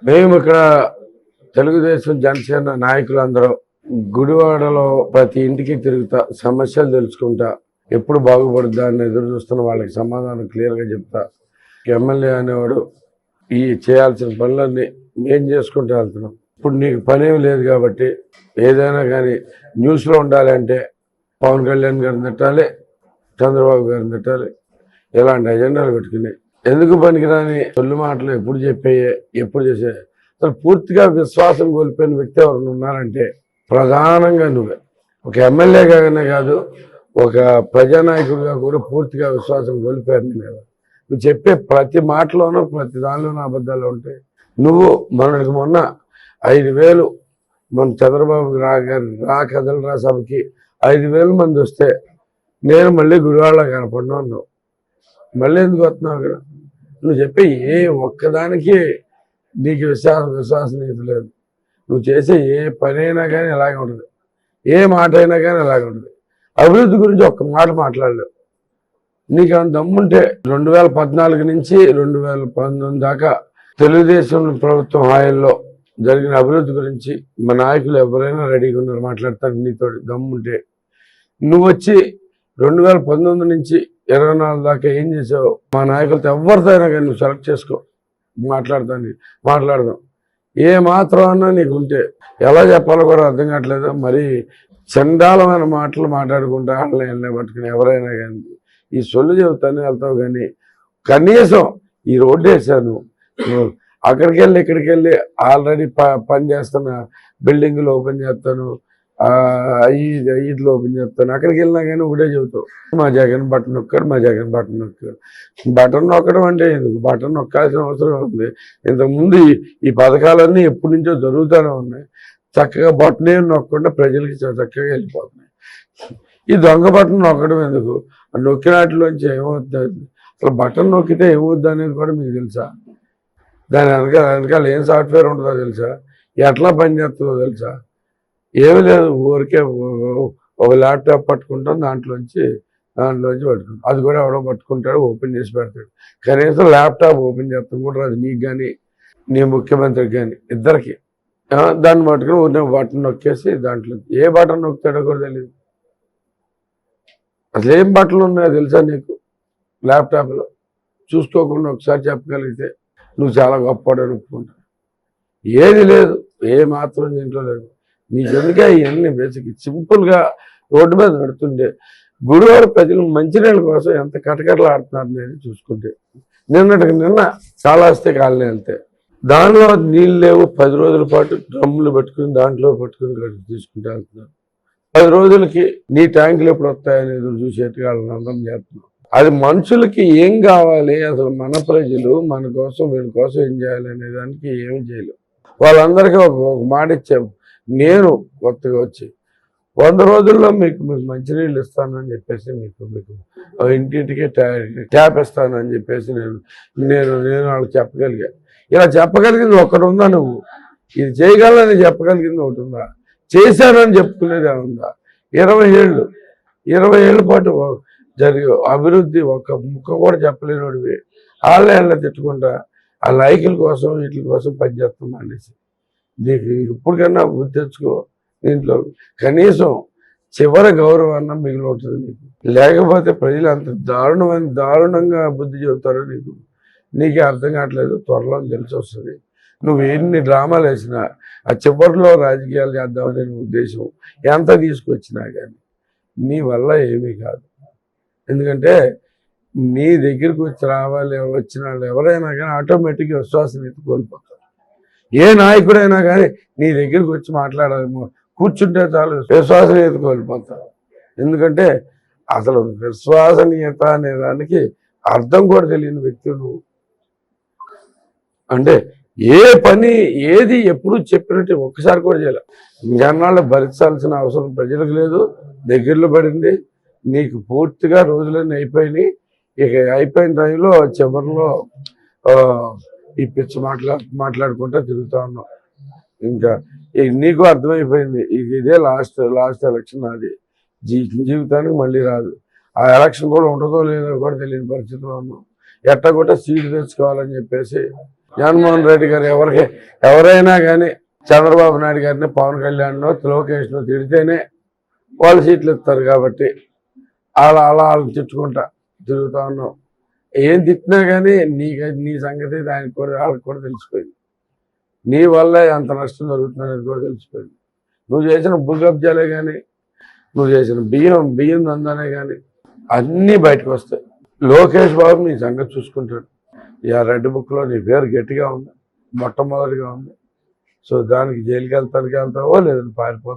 మేము ఇక్కడ తెలుగుదేశం జనసేన నాయకులందరూ గుడివాడలో ప్రతి ఇంటికి తిరుగుతా, సమస్యలు తెలుసుకుంటా, ఎప్పుడు బాగుపడుద్దా అని ఎదురు చూస్తున్న వాళ్ళకి సమాధానం క్లియర్గా చెప్తా. ఎమ్మెల్యే అనేవాడు ఈ చేయాల్సిన పనులన్నీ మేం చేసుకుంటూ వెళ్తున్నాం. ఇప్పుడు నీకు పనేమి లేదు కాబట్టి ఏదైనా కానీ న్యూస్లో ఉండాలంటే పవన్ కళ్యాణ్ గారిని తిట్టాలి, చంద్రబాబు గారిని తిట్టాలి, ఇలాంటి ఎజెండాలు పెట్టుకుని ఎందుకు పనికిరాని తొలి మాటలు ఎప్పుడు చెప్పాయే, ఎప్పుడు చేసే అసలు పూర్తిగా విశ్వాసం కోల్పోయిన వ్యక్తి ఎవరు ఉన్నారంటే ప్రధానంగా నువ్వే. ఒక ఎమ్మెల్యేగానే కాదు, ఒక ప్రజానాయకుడిగా కూడా పూర్తిగా విశ్వాసం కోల్పోయారు నీ మీద. నువ్వు చెప్పే ప్రతి మాటలోనూ ప్రతి దానిలోనూ అబద్ధాలు ఉంటాయి. నువ్వు మనకి మొన్న 5,000 మన చంద్రబాబు రా కదలరా సభకి 5,000 మంది వస్తే నేను మళ్ళీ గుడివాడలో కనపడినా నువ్వు మళ్ళీ ఎందుకు వస్తున్నావు ఇక్కడ? నువ్వు చెప్పే ఏ ఒక్కదానికి నీకు విశ్వాసనీయత లేదు. నువ్వు చేసే ఏ పని అయినా కానీ ఇలాగే ఉంటుంది, ఏ మాట అయినా కానీ ఇలాగే ఉంటుంది. అభివృద్ధి గురించి ఒక్క మాట మాట్లాడలేవు. నీకు ఏమైనా దమ్ముంటే 2014 నుంచి 2019 దాకా తెలుగుదేశం ప్రభుత్వం హాయంలో జరిగిన అభివృద్ధి గురించి మా నాయకులు ఎవరైనా రెడీగా ఉన్నారు మాట్లాడతారు నీతో దమ్ముంటే. నువ్వు వచ్చి 2019 నుంచి 24 దాకా ఏం చేసావు మా నాయకులతో ఎవరితో అయినా కానీ నువ్వు సెలెక్ట్ చేసుకో, మాట్లాడదాం. ఏ మాత్రం అన్నా నీకు ఉంటే ఎలా చెప్పాలో కూడా అర్థం కావట్లేదు. మరి చండాలమైన మాటలు మాట్లాడుకుంటా వాళ్ళని పట్టుకుని ఎవరైనా కానీ ఈ సొల్లు చెబుతానే వెళ్తావు. కానీ కనీసం ఈ రోడ్డు వేసాను, అక్కడికి వెళ్ళి ఇక్కడికి వెళ్ళి ఆల్రెడీ పని చేస్తున్న బిల్డింగ్లు ఓపెన్ చేస్తాను, ఐదులో ఓపెన్ చేస్తాను, అక్కడికి వెళ్ళినా కానీ ఒకటే చెబుతావు మా జగన్ బటన్ నొక్కాడు, మా జగన్ బటన్ నొక్కాడు. బటన్ నొక్కడం అంటే ఎందుకు? బటన్ నొక్కాల్సిన అవసరం ఉంది. ఇంతకుముందు ఈ పథకాలన్నీ ఎప్పటి నుంచో జరుగుతూనే ఉన్నాయి. చక్కగా బటన్ ఏం నొక్కకుండా ప్రజలకి చక్కగా వెళ్ళిపోతున్నాయి. ఈ దొంగ బటన్ నొక్కడం ఎందుకు? నొక్కినాటిలోంచి ఏమవుతుంది? అసలు బటన్ నొక్కితే ఏమవుద్ది అనేది కూడా మీకు తెలుసా? దాని వెనకాల ఏం సాఫ్ట్వేర్ ఉంటుందో తెలుసా? ఎట్లా పనిచేస్తుందో తెలుసా? ఏమి లేదు, ఊరికే ఒక ల్యాప్టాప్ పట్టుకుంటాం, దాంట్లోంచి పట్టుకుంటాం. అది కూడా ఎవడో పట్టుకుంటాడు, ఓపెన్ చేసి పెడతాడు. కనీసం ల్యాప్టాప్ ఓపెన్ చేస్తాం కూడా అది నీకు కానీ నీ ముఖ్యమంత్రికి కానీ ఇద్దరికి. దాన్ని పట్టుకుని బటన్ నొక్కేసి దాంట్లో ఏ బటన్ నొక్కుతాడో కూడా తెలియదు. అసలు ఏం బట్టలు ఉన్నాయో తెలుసా నీకు? ల్యాప్టాప్లో చూసుకోకుండా ఒకసారి చెప్పగలిగితే నువ్వు చాలా గొప్పవాడని ఒప్పుకుంటావు. ఏది లేదు, ఏ మాత్రం దీంట్లో లేదు. నీకెందుకే ఇవన్నీ బేసిక్ సింపుల్గా రోడ్డు మీద నడుతుండే గుడివాడ ప్రజలు మంచినీళ్ళ కోసం ఎంత కటకటలు ఆడుతున్నారు నేను చూసుకుంటే. నిన్న కాళహస్తి కాలనీ వెళ్తే దానిలో నీళ్ళు లేవు. 10 రోజుల పాటు డ్రమ్ములు పెట్టుకుని దాంట్లో పట్టుకుని తీసుకుంటూ వెళ్తున్నారు. 10 రోజులకి నీ ట్యాంకులు ఎప్పుడు వస్తాయని ఎదురు చూసేట్టుగా వాళ్ళని అందరం చేస్తున్నాం. అది మనుషులకి ఏం కావాలి, అసలు మన ప్రజలు మన కోసం వీళ్ళ కోసం ఏం చేయాలి అనే దానికి ఏమి చేయలేవు. వాళ్ళందరికీ ఒక మాట ఇచ్చాము. నేను కొత్తగా వచ్చి 100 రోజుల్లో మీకు మంచినీళ్ళు ఇస్తానని చెప్పేసి మీకు ఇంటింటికి ట్యాప్ ఇస్తానని చెప్పేసి నేను వాళ్ళకి చెప్పగలిగా. ఇలా చెప్పగలిగింది ఒకటి ఉందా? నువ్వు ఇది చేయగలని చెప్పగలిగింది ఒకటి ఉందా? చేశానని చెప్పుకునేది ఉందా? 20 ఏళ్ళ పాటు జరిగే అభివృద్ధి ఒక్క ముక్క కూడా చెప్పలేనివాడివి ఆన్లైన్లో తిట్టుకుంటా ఆ లైకుల కోసం వీటి కోసం పనిచేస్తాం అనేసి. నీకు ఇప్పటికన్నా బుద్ధి తెచ్చుకో. దీంట్లో కనీసం చివరి గౌరవాన్న మిగిలి ఉంటుంది నీకు. లేకపోతే ప్రజలు అంత దారుణంగా బుద్ధి చెబుతారో నీకే అర్థం కావట్లేదు. త్వరలో తెలిసి వస్తుంది. నువ్వు ఎన్ని డ్రామాలు వేసినా ఆ చివరిలో రాజకీయాలు చేద్దామనే ఉద్దేశం ఎంత తీసుకొచ్చినా కానీ నీ వల్ల ఏమీ కాదు. ఎందుకంటే నీ దగ్గరికి వచ్చిన వాళ్ళు ఎవరైనా కానీ ఆటోమేటిక్గా విశ్వాసనీయత కోల్పోతారు. ఏ నాయకుడైనా కానీ నీ దగ్గరికి వచ్చి మాట్లాడాలి, కూర్చుంటే చాలు విశ్వాసనీయత కోల్పోతారు. ఎందుకంటే అసలు విశ్వాసనీయత అనే దానికి అర్థం కూడా తెలియని వ్యక్తి నువ్వు. అంటే ఏ పని ఏది ఎప్పుడు చెప్పినట్టు ఒక్కసారి కూడా చేయాలి. జనాలు భరించాల్సిన అవసరం ప్రజలకు లేదు. దగ్గరలో పడింది నీకు. పూర్తిగా రోజులన్నీ అయిపోయినాయి. ఇక అయిపోయిన టైంలో చివరిలో ఈ పిచ్చి మాట్లాడుకుంటూ తిరుగుతూ ఉన్నాం. ఇంకా నీకు అర్థమైపోయింది ఇదే లాస్ట్ ఎలక్షన్. అది జీవితానికి మళ్ళీ రాదు. ఆ ఎలక్షన్ కూడా ఉంటుందో లేదో కూడా తెలియని పరిస్థితిలో ఉన్నాం. ఎట్టగొట్ట సీటు తెచ్చుకోవాలని చెప్పేసి జగన్మోహన్ రెడ్డి గారు ఎవరైనా కానీ చంద్రబాబు నాయుడు గారిని పవన్ కళ్యాణ్నో లోకేష్నో తిడితేనే వాళ్ళు సీట్లు ఇస్తారు కాబట్టి వాళ్ళని తిట్టుకుంటా తిరుగుతా ఉన్నాం. ఏం తిట్టినా కానీ నీ సంగతి దానికి కూడా వాళ్ళకి కూడా తెలిసిపోయింది. నీ వల్ల ఎంత నష్టం జరుగుతుందనేది కూడా తెలిసిపోయింది. నువ్వు చేసిన భూగబ్జాలే కానీ, నువ్వు చేసిన బియ్యం దందానే కానీ అన్నీ బయటకు వస్తాయి. లోకేష్ బాబు నీ సంగతి చూసుకుంటాడు. రెడ్ బుక్లో నీ పేరు గట్టిగా ఉంది, మొట్టమొదటిగా ఉంది. సో దానికి జైలుకి వెళ్తావో లేదంటే పారిపోతావు.